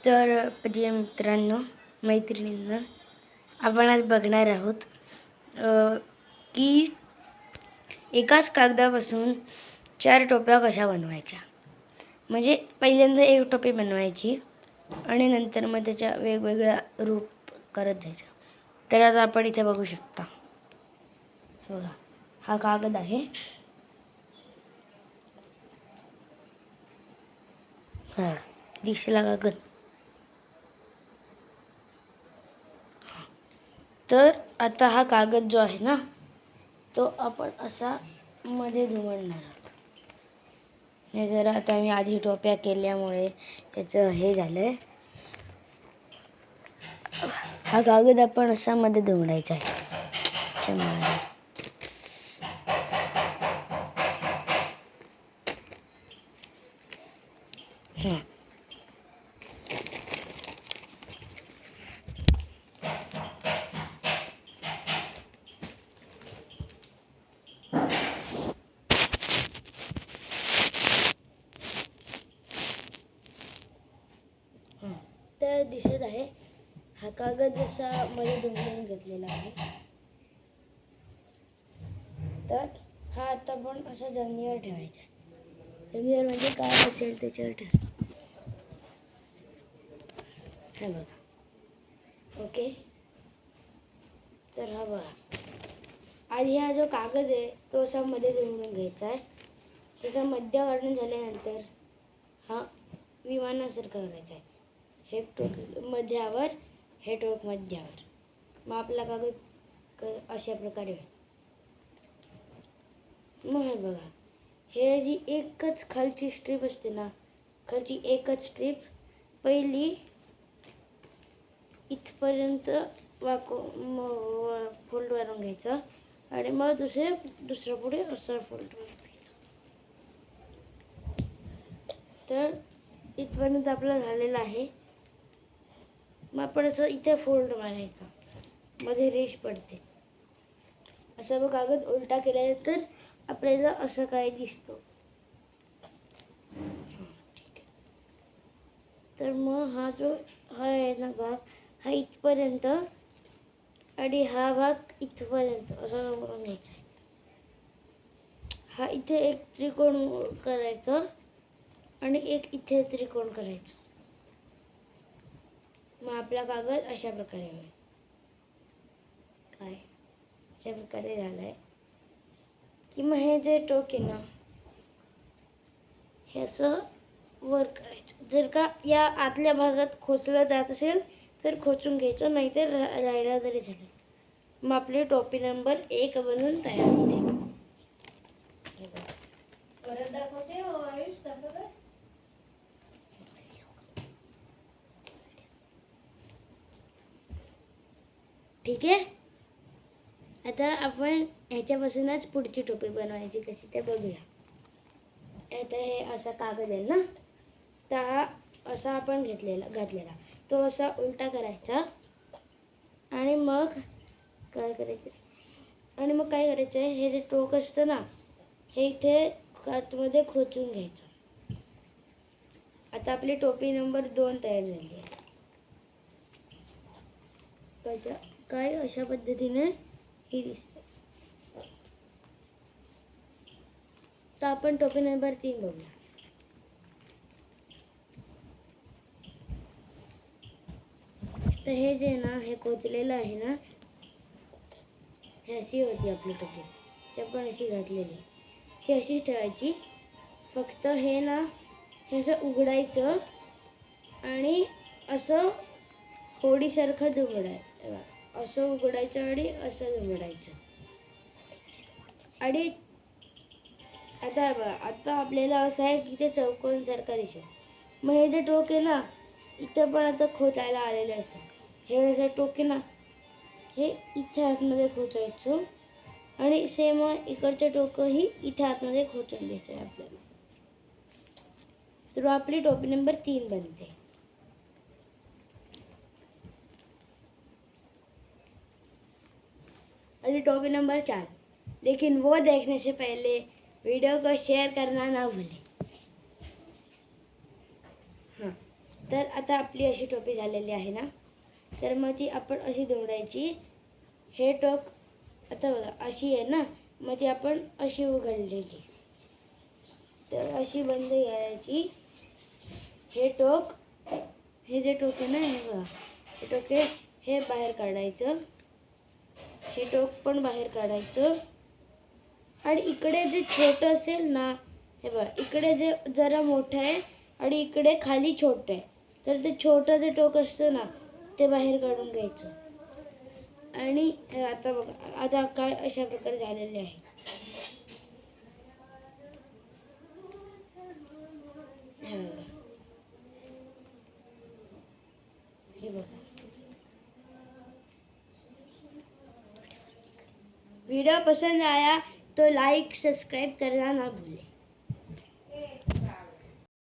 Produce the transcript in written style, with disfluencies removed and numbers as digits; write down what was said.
तर प्रिय मित्रांनो, मैत्रिणींनो, आपण आज बघणार आहोत की एकाच कागदापासून 4 टोप्या कशा बनवायच्या. म्हणजे पहिल्यांदा एक टोपी बनवायची आणि नंतर मग त्याच्या वेगवेगळ्या रूप करत जायचं. तर आज आपण इथे बघू शकता, बघा हा कागद आहे. हा दिसला कागद. तर आता हा कागद जो आहे ना, तो आपण असा मध्ये दुमडणार आहोत. हे जरा आता मी आधी टोप्या केल्यामुळे त्याचं हे झालंय. हा कागद आपण असा मध्ये दुमडायचा आहे. चमडा तर दिसत आहे हा कागद असा मध्ये दुमडून घेतलेला आहे. तर हा आता पण असा जमिनीवर ठेवायचा. जमिनीवर म्हणजे काय असेल त्याच्यावर ठेव. हे बघा. ओके. तर हा बघा, आधी हा जो कागद आहे तो असा मध्ये दुमडून घ्यायचा आहे. त्याचा मध्य काढून झाल्यानंतर हा विमानासारखा करायचा आहे. हे टोक मध्यावर, हे टोक मध्यावर. मग आपला कागद अशा प्रकारे होईल. मग हे बघा, हे जी एकच खालची स्ट्रीप असते ना, खालची एकच स्ट्रीप पहिली इथपर्यंत फोल्ड करून घ्यायचं आणि मग दुसरं पुढे असं फोल्ड करून घ्यायचं. तर इथपर्यंत आपलं झालेलं आहे. मग आपण असं इथे फोल्ड मारायचा, मध्ये रेष पडते. असं मग कागद उलटा केल्यानंतर आपल्याला असं काय दिसतो. ठीक आहे. तर मग हा जो आहे ना भाग, हा इथपर्यंत आणि हा भाग इथपर्यंत असा करून घ्यायचा आहे. हा इथे एक त्रिकोण करायचा आणि एक इथे त्रिकोण करायचा. मग आपला कागद अशा प्रकारे होईल. काय अशा प्रकारे झालाय की मग हे जे टोक आहे ना, हे असं वर करायचं. जर का या आतल्या भागात खोचलं जात असेल तर खोचून घ्यायचं, नाहीतर राहायला जरी झालं. मग आपली टोपी नंबर 1 बनवून तयार होते. परत दाखवते. आयुष दाखवतोस. ठीक आहे. आता आपण ह्याच्यापासूनच पुढची टोपी बनवायची कशी ते बघूया. आता हे असा कागद आहे ना, तर हा असा आपण घातलेला तो असा उलटा करायचा आणि मग काय करायचं, हे जे टोक असतं ना, हे इथे आतमध्ये खोचून घ्यायचं. आता आपली टोपी नंबर 2 तयार झाली आहे. अशा पद्धतीने ही दिसते. तर आपण टोपी नंबर 3 बघूया. तर हे जे ना, हे खोचलेलं आहे ना, हे अशी होती आपली टोपी. ते पण अशी घातलेली, ही अशी ठेवायची. फक्त हे ना, हे असं उघडायचं आणि असं होडीसारखं दुमडायचं. असं उघडायचं आणि असं दुमडायचं. आणि आता बघा, आता आपल्याला असं आहे की ते चौकोनसारखं दिसेल. मग हे जे टोक आहे ना, इथं पण आता खोचायला आलेलं असं. हे जे टोक आहे ना, हे इथे आतमध्ये खोचायचं आणि सेम इकडचे टोकही इथे आतमध्ये खोचून द्यायचं आहे आपल्याला. तर आपली टोपी नंबर 3 बनते. और टॉपिक नंबर 4, लेकिन वो देखने से पहले वीडियो को शेयर करना ना भूलें. हाँ, तर आता आपली अशी टोपी झालेली आहे ना, तर मग ती आपण अशी दोडायची. हे टोक आता बघा अशी आहे ना, मग ती आपण अशी उघडलेली, तर अशी बंद करायची. हे टोक, हे जे टोक आहे ना, हे बघा हे टोक आहे, हे बाहेर काढायचं. हे टोक पण बाहेर काढायचं. आणि इकडे जे छोटं असेल ना, हे बघा इकडे जे जरा मोठं आहे आणि इकडे खाली छोटं आहे, तर ते छोटं जे टोक असतं ना, ते बाहेर काढून घ्यायचं. आणि आता बघा, आता काय अशा प्रकारे झालेले आहे. हे बघा, वीडियो पसंद आया तो लाइक सब्सक्राइब करना ना भूलें.